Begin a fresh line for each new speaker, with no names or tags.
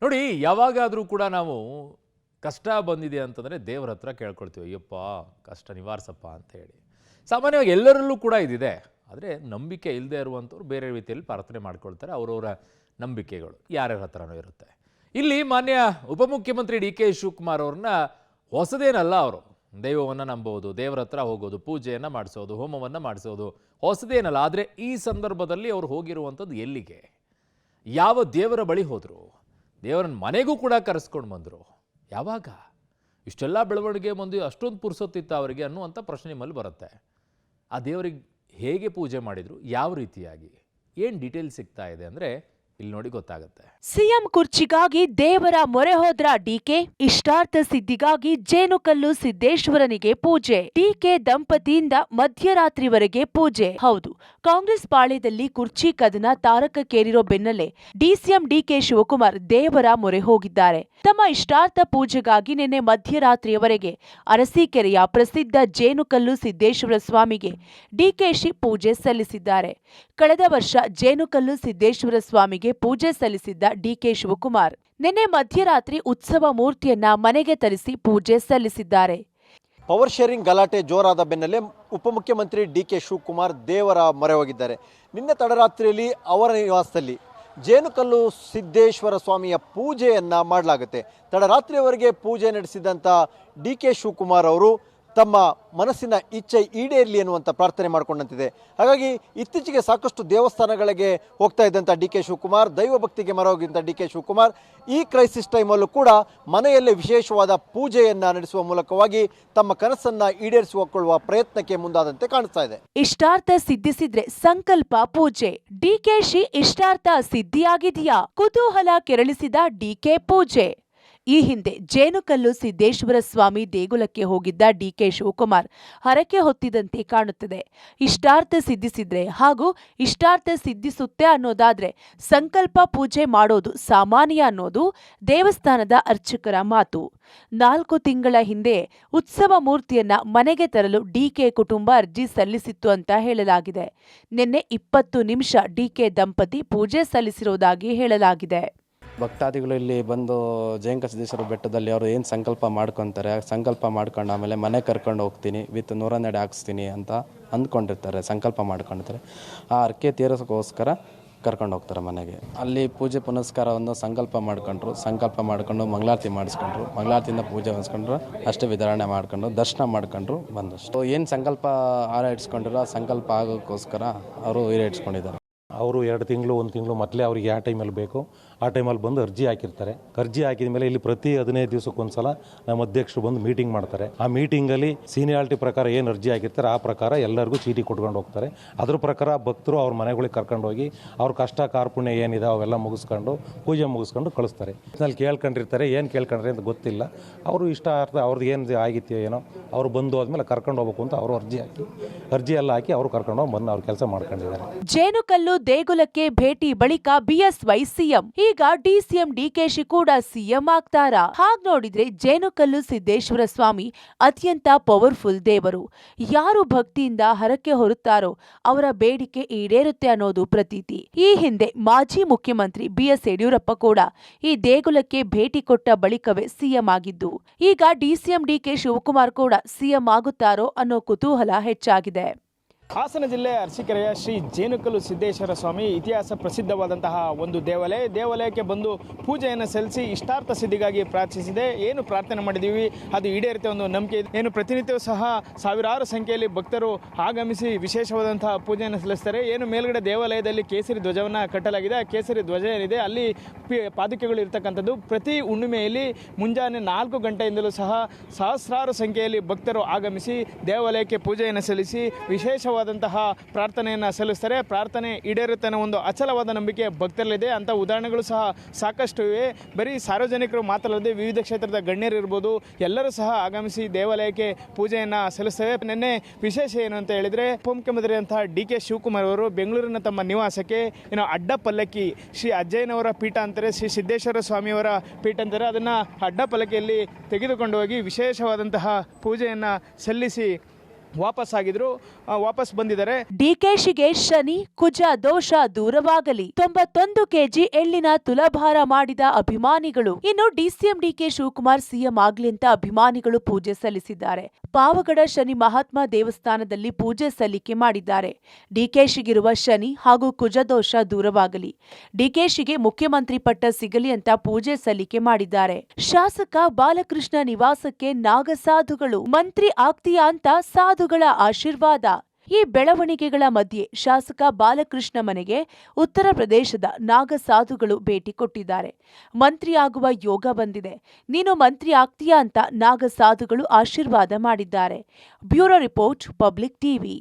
ನೋಡಿ, ಯಾವಾಗಾದರೂ ಕೂಡ ನಾವು ಕಷ್ಟ ಬಂದಿದೆ ಅಂತಂದರೆ ದೇವರ ಹತ್ರ ಕೇಳ್ಕೊಳ್ತೀವಿ, ಅಯ್ಯಪ್ಪ ಕಷ್ಟ ನಿವಾರಿಸಪ್ಪ ಅಂತ ಹೇಳಿ. ಸಾಮಾನ್ಯವಾಗಿ ಎಲ್ಲರಲ್ಲೂ ಕೂಡ ಇದಿದೆ. ಆದರೆ ನಂಬಿಕೆ ಇಲ್ಲದೆ ಇರುವಂಥವ್ರು ಬೇರೆ ರೀತಿಯಲ್ಲಿ ಪ್ರಾರ್ಥನೆ ಮಾಡ್ಕೊಳ್ತಾರೆ. ಅವರವರ ನಂಬಿಕೆಗಳು ಯಾರ್ಯಾರ ಹತ್ರನೂ ಇರುತ್ತೆ. ಇಲ್ಲಿ ಮಾನ್ಯ ಉಪಮುಖ್ಯಮಂತ್ರಿ ಡಿ ಕೆ ಶಿವಕುಮಾರ್ ಅವ್ರನ್ನ ಹೊಸದೇನಲ್ಲ. ಅವರು ದೈವವನ್ನು ನಂಬೋದು, ದೇವರ ಹತ್ರ ಹೋಗೋದು, ಪೂಜೆಯನ್ನು ಮಾಡಿಸೋದು, ಹೋಮವನ್ನು ಮಾಡಿಸೋದು ಹೊಸದೇನಲ್ಲ. ಆದರೆ ಈ ಸಂದರ್ಭದಲ್ಲಿ ಅವರು ಹೋಗಿರುವಂಥದ್ದು ಎಲ್ಲಿಗೆ, ಯಾವ ದೇವರ ಬಳಿ ಹೋದರು, ದೇವರನ್ನ ಮನೆಗೂ ಕೂಡ ಕರೆಸ್ಕೊಂಡು ಬಂದರು. ಯಾವಾಗ ಇಷ್ಟೆಲ್ಲ ಬೆಳವಣಿಗೆ ಬಂದು ಅಷ್ಟೊಂದು ಪುರ್ಸೊತ್ತಿತ್ತ ಅವರಿಗೆ ಅನ್ನುವಂಥ ಪ್ರಶ್ನೆ ನಿಮ್ಮಲ್ಲಿ ಬರುತ್ತೆ. ಆ ದೇವರಿಗೆ ಹೇಗೆ ಪೂಜೆ ಮಾಡಿದರು, ಯಾವ ರೀತಿಯಾಗಿ, ಏನು ಡೀಟೇಲ್ಸ್ ಸಿಗ್ತಾ ಇದೆ ಅಂದರೆ ಇಲ್ಲಿ ನೋಡಿ ಗೊತ್ತಾಗುತ್ತೆ.
ಸಿಎಂ ಕುರ್ಚಿಗಾಗಿ ದೇವರ ಮೊರೆ ಹೋದ್ರ ಡಿಕೆ, ಇಷ್ಟಾರ್ಥ ಸಿದ್ಧಿಗಾಗಿ ಜೇನುಕಲ್ಲು ಸಿದ್ದೇಶ್ವರನಿಗೆ ಪೂಜೆ. ಡಿಕೆ ದಂಪತಿಯಿಂದ ಮಧ್ಯರಾತ್ರಿವರೆಗೆ ಪೂಜೆ. ಹೌದು, ಕಾಂಗ್ರೆಸ್ ಪಾಳ್ಯದಲ್ಲಿ ಕುರ್ಚಿ ಕದನ ತಾರಕಕ್ಕೇರಿರೋ ಬೆನ್ನಲ್ಲೇ ಡಿಸಿಎಂ ಡಿಕೆ ಶಿವಕುಮಾರ್ ದೇವರ ಮೊರೆ ಹೋಗಿದ್ದಾರೆ. ತಮ್ಮ ಇಷ್ಟಾರ್ಥ ಪೂಜೆಗಾಗಿ ನಿನ್ನೆ ಮಧ್ಯರಾತ್ರಿಯವರೆಗೆ ಅರಸೀಕೆರೆಯ ಪ್ರಸಿದ್ಧ ಜೇನುಕಲ್ಲು ಸಿದ್ದೇಶ್ವರ ಸ್ವಾಮಿಗೆ ಡಿಕೆಶಿ ಪೂಜೆ ಸಲ್ಲಿಸಿದ್ದಾರೆ. ಕಳೆದ ವರ್ಷ ಜೇನುಕಲ್ಲು ಸಿದ್ದೇಶ್ವರ ಸ್ವಾಮಿಗೆ ಪೂಜೆ ಸಲ್ಲಿಸಿದ್ದ ಡಿಕೆ ಶಿವಕುಮಾರ್ ನಿನ್ನೆ ಮಧ್ಯರಾತ್ರಿ ಉತ್ಸವ ಮೂರ್ತಿಯನ್ನ ಮನೆಗೆ ತರಿಸಿ ಪೂಜೆ ಸಲ್ಲಿಸಿದ್ದಾರೆ.
ಪವರ್ ಶೇರಿಂಗ್ ಗಲಾಟೆ ಜೋರಾದ ಬೆನ್ನಲ್ಲೇ ಉಪಮುಖ್ಯಮಂತ್ರಿ ಡಿ ಕೆ ಶಿವಕುಮಾರ್ ದೇವರ ಮೊರೆ ಹೋಗಿದ್ದಾರೆ. ನಿನ್ನೆ ತಡರಾತ್ರಿಯಲ್ಲಿ ಅವರ ನಿವಾಸದಲ್ಲಿ ಜೇನುಕಲ್ಲು ಸಿದ್ದೇಶ್ವರ ಸ್ವಾಮಿಯ ಪೂಜೆಯನ್ನು ಮಾಡಲಾಗುತ್ತೆ. ತಡರಾತ್ರಿಯವರೆಗೆ ಪೂಜೆ ನಡೆಸಿದಂಥ ಡಿ ಕೆ ಶಿವಕುಮಾರ್ ಅವರು ತಮ್ಮ ಮನಸ್ಸಿನ ಇಚ್ಛೆ ಈಡೇರಲಿ ಎನ್ನುವಂಥ ಪ್ರಾರ್ಥನೆ ಮಾಡಿಕೊಂಡಂತಿದೆ. ಹಾಗಾಗಿ ಇತ್ತೀಚೆಗೆ ಸಾಕಷ್ಟು ದೇವಸ್ಥಾನಗಳಿಗೆ ಹೋಗ್ತಾ ಇದ್ದಂಥ ಡಿ ಕೆ ಶಿವಕುಮಾರ್, ದೈವ ಭಕ್ತಿಗೆ ಮೊರೆ ಹೋಗಿದ್ದಂಥ ಡಿ ಕೆ ಶಿವಕುಮಾರ್ ಈ ಕ್ರೈಸಿಸ್ ಟೈಮಲ್ಲೂ ಕೂಡ ಮನೆಯಲ್ಲೇ ವಿಶೇಷವಾದ ಪೂಜೆಯನ್ನು ನಡೆಸುವ ಮೂಲಕವಾಗಿ ತಮ್ಮ ಕನಸನ್ನು ಈಡೇರಿಸಿಕೊಳ್ಳುವ ಪ್ರಯತ್ನಕ್ಕೆ ಮುಂದಾದಂತೆ ಕಾಣಿಸ್ತಾ ಇದೆ.
ಇಷ್ಟಾರ್ಥ ಸಿದ್ಧಿಸಿದ್ರೆ ಸಂಕಲ್ಪ ಪೂಜೆ. ಡಿಕೆಶಿ ಇಷ್ಟಾರ್ಥ ಸಿದ್ಧಿಯಾಗಿದೆಯಾ? ಕುತೂಹಲ ಕೆರಳಿಸಿದ ಡಿಕೆ ಪೂಜೆ. ಈ ಹಿಂದೆ ಜೇನುಕಲ್ಲು ಸಿದ್ದೇಶ್ವರ ಸ್ವಾಮಿ ದೇಗುಲಕ್ಕೆ ಹೋಗಿದ್ದ ಡಿಕೆ ಶಿವಕುಮಾರ್ ಹರಕೆ ಹೊತ್ತಿದಂತೆ ಕಾಣುತ್ತದೆ. ಇಷ್ಟಾರ್ಥ ಸಿದ್ಧಿಸಿದ್ರೆ ಹಾಗೂ ಇಷ್ಟಾರ್ಥ ಸಿದ್ಧಿಸುತ್ತೆ ಅನ್ನೋದಾದ್ರೆ ಸಂಕಲ್ಪ ಪೂಜೆ ಮಾಡೋದು ಸಾಮಾನ್ಯ ಅನ್ನೋದು ದೇವಸ್ಥಾನದ ಅರ್ಚಕರ ಮಾತು. 4 ತಿಂಗಳ ಹಿಂದೆ ಉತ್ಸವ ಮೂರ್ತಿಯನ್ನ ಮನೆಗೆ ತರಲು ಡಿಕೆ ಕುಟುಂಬ ಅರ್ಜಿ ಸಲ್ಲಿಸಿತ್ತು ಅಂತ ಹೇಳಲಾಗಿದೆ. ನಿನ್ನೆ 20 ನಿಮಿಷ ಡಿಕೆ ದಂಪತಿ ಪೂಜೆ ಸಲ್ಲಿಸಿರುವುದಾಗಿ ಹೇಳಲಾಗಿದೆ.
ಭಕ್ತಾದಿಗಳು ಇಲ್ಲಿ ಬಂದು ಜಯಂಕ ಸಿದ್ದೇಶ್ವರ ಬೆಟ್ಟದಲ್ಲಿ ಅವರು ಏನು ಸಂಕಲ್ಪ ಮಾಡ್ಕೊತಾರೆ, ಸಂಕಲ್ಪ ಮಾಡ್ಕೊಂಡು ಆಮೇಲೆ ಮನೆ ಕರ್ಕೊಂಡು ಹೋಗ್ತೀನಿ ವಿತ್ 100 ಹಾಕಿಸ್ತೀನಿ ಅಂತ ಅಂದ್ಕೊಂಡಿರ್ತಾರೆ, ಸಂಕಲ್ಪ ಮಾಡ್ಕೊಂಡಿರ್ತಾರೆ. ಆ ಅರ್ಕೆ ತೀರಿಸೋಕ್ಕೋಸ್ಕರ ಕರ್ಕೊಂಡು ಹೋಗ್ತಾರೆ ಮನೆಗೆ. ಅಲ್ಲಿ ಪೂಜೆ ಪುನಸ್ಕಾರವನ್ನು ಸಂಕಲ್ಪ ಮಾಡ್ಕೊಂಡು ಮಂಗಳಾರತಿ ಮಾಡಿಸ್ಕೊಂಡ್ರು. ಮಂಗಳಾರತಿಯಿಂದ ಪೂಜೆ ಮಾಡಿಸ್ಕೊಂಡ್ರು, ಅಷ್ಟೇ ವಿತರಣೆ ಮಾಡ್ಕೊಂಡು ದರ್ಶನ ಮಾಡ್ಕೊಂಡ್ರು ಬಂದಷ್ಟು. ಏನು ಸಂಕಲ್ಪ ಹಾರ ಇಡ್ಸ್ಕೊಂಡಿರೋ ಆ ಸಂಕಲ್ಪ ಆಗೋಕ್ಕೋಸ್ಕರ ಅವರು ಈಡೇರಿಸ್ಕೊಂಡಿದ್ದಾರೆ.
ಅವರು 2 ತಿಂಗಳು 1 ತಿಂಗಳು ಮೊದಲೇ ಅವ್ರಿಗೆ ಯಾವ ಟೈಮಲ್ಲಿ ಬೇಕು ಆ ಟೈಮಲ್ಲಿ ಬಂದು ಅರ್ಜಿ ಹಾಕಿರ್ತಾರೆ. ಅರ್ಜಿ ಹಾಕಿದ ಮೇಲೆ ಇಲ್ಲಿ ಪ್ರತಿ 15 ದಿವಸಕ್ಕೊಂದ್ಸಲ ನಮ್ಮ ಅಧ್ಯಕ್ಷರು ಬಂದು ಮೀಟಿಂಗ್ ಮಾಡ್ತಾರೆ. ಆ ಮೀಟಿಂಗಲ್ಲಿ ಸೀನಿಯಾರಿಟಿ ಪ್ರಕಾರ ಏನು ಅರ್ಜಿ ಹಾಕಿರ್ತಾರೆ ಆ ಪ್ರಕಾರ ಎಲ್ಲರಿಗೂ ಚೀಟಿ ಕೊಟ್ಕೊಂಡು ಹೋಗ್ತಾರೆ. ಅದ್ರ ಪ್ರಕಾರ ಭಕ್ತರು ಅವ್ರ ಮನೆಗಳಿಗೆ ಕರ್ಕೊಂಡು ಹೋಗಿ ಅವ್ರ ಕಷ್ಟ ಕಾರ್ಪುಣ್ಯ ಏನಿದೆ ಅವೆಲ್ಲ ಮುಗಿಸ್ಕೊಂಡು ಪೂಜೆ ಮುಗಿಸ್ಕೊಂಡು ಕಳಿಸ್ತಾರೆ. ಅಲ್ಲಿ ಕೇಳ್ಕೊಂಡಿರ್ತಾರೆ, ಏನು ಕೇಳ್ಕೊಂಡ್ರೆ ಅಂತ ಗೊತ್ತಿಲ್ಲ. ಅವರು ಇಷ್ಟ ಅರ್ಥ ಅವ್ರದ್ದು ಏನು ಆಗಿತ್ತು ಏನೋ ಅವ್ರು ಬಂದು ಆದ್ಮೇಲೆ ಕರ್ಕೊಂಡು ಹೋಗ್ಬೇಕು ಅಂತ ಅವರು ಅರ್ಜಿ ಎಲ್ಲ ಹಾಕಿ ಅವರು ಕರ್ಕೊಂಡು ಹೋಗಿ ಬಂದು ಅವ್ರ ಕೆಲಸ ಮಾಡ್ಕೊಂಡಿದ್ದಾರೆ.
ಜೇನುಕಲ್ಲು ದೇಗುಲಕ್ಕೆ ಭೇಟಿ ಬಳಿಕ ಬಿಎಸ್ವೈ ಸಿಎಂ. ಈಗ ಡಿಸಿಎಂ ಡಿಕೆಶಿ ಕೂಡ ಸಿಎಂ ಆಗ್ತಾರಾ? ಹಾಗ್ ನೋಡಿದ್ರೆ ಜೇನುಕಲ್ಲು ಸಿದ್ದೇಶ್ವರ ಸ್ವಾಮಿ ಅತ್ಯಂತ ಪವರ್ಫುಲ್ ದೇವರು. ಯಾರು ಭಕ್ತಿಯಿಂದ ಹರಕೆ ಹೊರುತ್ತಾರೋ ಅವರ ಬೇಡಿಕೆ ಈಡೇರುತ್ತೆ ಅನ್ನೋದು ಪ್ರತೀತಿ. ಈ ಹಿಂದೆ ಮಾಜಿ ಮುಖ್ಯಮಂತ್ರಿ ಬಿಎಸ್ ಯಡಿಯೂರಪ್ಪ ಕೂಡ ಈ ದೇಗುಲಕ್ಕೆ ಭೇಟಿ ಕೊಟ್ಟ ಬಳಿಕವೇ ಸಿಎಂ ಆಗಿದ್ದು. ಈಗ ಡಿಸಿಎಂ ಡಿಕೆ ಶಿವಕುಮಾರ್ ಕೂಡ ಸಿಎಂ ಆಗುತ್ತಾರೋ ಅನ್ನೋ ಕುತೂಹಲ ಹೆಚ್ಚಾಗಿದೆ.
ಹಾಸನ ಜಿಲ್ಲೆ ಅರಸೀಕೆರೆಯ ಶ್ರೀ ಜೇನುಕಲ್ಲು ಸಿದ್ದೇಶ್ವರ ಸ್ವಾಮಿ ಇತಿಹಾಸ ಪ್ರಸಿದ್ಧವಾದಂತಹ ಒಂದು ದೇವಾಲಯಕ್ಕೆ ಬಂದು ಪೂಜೆಯನ್ನು ಸಲ್ಲಿಸಿ ಇಷ್ಟಾರ್ಥ ಸಿದ್ಧಿಗಾಗಿ ಪ್ರಾರ್ಥಿಸಿದೆ. ಏನು ಪ್ರಾರ್ಥನೆ ಮಾಡಿದ್ದೀವಿ ಅದು ಈಡೇರುತ್ತೆ ಒಂದು ನಂಬಿಕೆ ಇದೆ. ಏನು ಪ್ರತಿನಿತ್ಯವೂ ಸಹ ಸಾವಿರಾರು ಸಂಖ್ಯೆಯಲ್ಲಿ ಭಕ್ತರು ಆಗಮಿಸಿ ವಿಶೇಷವಾದಂತಹ ಪೂಜೆಯನ್ನು ಸಲ್ಲಿಸ್ತಾರೆ. ಏನು ಮೇಲ್ಗಡೆ ದೇವಾಲಯದಲ್ಲಿ ಕೇಸರಿ ಧ್ವಜವನ್ನು ಕಟ್ಟಲಾಗಿದೆ. ಆ ಕೇಸರಿ ಧ್ವಜ ಏನಿದೆ ಅಲ್ಲಿ ಪಾದುಕೆಗಳು ಇರ್ತಕ್ಕಂಥದ್ದು. ಪ್ರತಿ ಹುಣ್ಣಿಮೆಯಲ್ಲಿ ಮುಂಜಾನೆ 4 ಗಂಟೆಯಿಂದಲೂ ಸಹ ಸಹಸ್ರಾರು ಸಂಖ್ಯೆಯಲ್ಲಿ ಭಕ್ತರು ಆಗಮಿಸಿ ದೇವಾಲಯಕ್ಕೆ ಪೂಜೆಯನ್ನು ಸಲ್ಲಿಸಿ ವಿಶೇಷವಾದಂತಹ ಪ್ರಾರ್ಥನೆಯನ್ನು ಸಲ್ಲಿಸ್ತಾರೆ. ಪ್ರಾರ್ಥನೆ ಈಡೇರುತ್ತೆ ಅನ್ನೋ ಒಂದು ಅಚಲವಾದ ನಂಬಿಕೆ ಭಕ್ತರಲ್ಲಿದೆ. ಅಂತ ಉದಾಹರಣೆಗಳು ಸಹ ಸಾಕಷ್ಟು ಇವೆ. ಬರೀ ಸಾರ್ವಜನಿಕರು ಮಾತ್ರ ಅಲ್ಲದೆ ವಿವಿಧ ಕ್ಷೇತ್ರದ ಗಣ್ಯರು ಇರ್ಬೋದು, ಎಲ್ಲರೂ ಸಹ ಆಗಮಿಸಿ ದೇವಾಲಯಕ್ಕೆ ಪೂಜೆಯನ್ನು ಸಲ್ಲಿಸ್ತೇವೆ. ನಿನ್ನೆ ವಿಶೇಷ ಏನು ಅಂತ ಹೇಳಿದರೆ ಉಪಮುಖ್ಯಮಂತ್ರಿ ಅಂತಹ ಡಿ ಕೆ ಶಿವಕುಮಾರ್ ಅವರು ಬೆಂಗಳೂರಿನ ತಮ್ಮ ನಿವಾಸಕ್ಕೆ ಅಡ್ಡ ಪಲ್ಲಕ್ಕಿ ಶ್ರೀ ಅಜ್ಜಯ್ಯನವರ ಪೀಠ ಅಂತಾರೆ, ಶ್ರೀ ಸಿದ್ದೇಶ್ವರ ಸ್ವಾಮಿಯವರ ಪೀಠ ಅಂತಾರೆ, ಅದನ್ನು ಅಡ್ಡ ಪಲ್ಲಕ್ಕಿಯಲ್ಲಿ ತೆಗೆದುಕೊಂಡು ಹೋಗಿ ವಿಶೇಷವಾದಂತಹ ಪೂಜೆಯನ್ನು ಸಲ್ಲಿಸಿ ವಾಪಸ್ ಬಂದಿದ್ದಾರೆ.
ಡಿಕೆಶಿಗೆ ಶನಿ ಕುಜ ದೋಷ ದೂರವಾಗಲಿ. 91 ಕೆಜಿ ಎಳ್ಳಿನ ತುಲಾಭಾರ ಮಾಡಿದ ಅಭಿಮಾನಿಗಳು. ಇನ್ನು ಡಿಸಿಎಂ ಡಿಕೆ ಶಿವಕುಮಾರ್ ಸಿಎಂ ಆಗ್ಲಿ ಅಂತ ಅಭಿಮಾನಿಗಳು ಪೂಜೆ ಸಲ್ಲಿಸಿದ್ದಾರೆ. ಪಾವಗಡ ಶನಿ ಮಹಾತ್ಮ ದೇವಸ್ಥಾನದಲ್ಲಿ ಪೂಜೆ ಸಲ್ಲಿಕೆ ಮಾಡಿದ್ದಾರೆ. ಡಿಕೆಶಿಗಿರುವ ಶನಿ ಹಾಗೂ ಕುಜದೋಷ ದೂರವಾಗಲಿ, ಡಿಕೆಶಿಗೆ ಮುಖ್ಯಮಂತ್ರಿ ಪಟ್ಟ ಸಿಗಲಿ ಅಂತ ಪೂಜೆ ಸಲ್ಲಿಕೆ ಮಾಡಿದ್ದಾರೆ. ಶಾಸಕ ಬಾಲಕೃಷ್ಣ ನಿವಾಸಕ್ಕೆ ನಾಗಸಾಧುಗಳು. ಮಂತ್ರಿ ಆಗ್ತೀಯಾ ಅಂತ ಸಾಧುಗಳ ಆಶೀರ್ವಾದ. ಈ ಬೆಳವಣಿಗೆಗಳ ಮಧ್ಯೆ ಶಾಸಕ ಬಾಲಕೃಷ್ಣ ಮನೆಗೆ ಉತ್ತರ ಪ್ರದೇಶದ ನಾಗಸಾಧುಗಳು ಭೇಟಿ ಕೊಟ್ಟಿದ್ದಾರೆ. ಮಂತ್ರಿಯಾಗುವ ಯೋಗ ಬಂದಿದೆ, ನೀನು ಮಂತ್ರಿ ಆಗ್ತೀಯಾ ಅಂತ ನಾಗಸಾಧುಗಳು ಆಶೀರ್ವಾದ ಮಾಡಿದ್ದಾರೆ. Bureau report, public TV.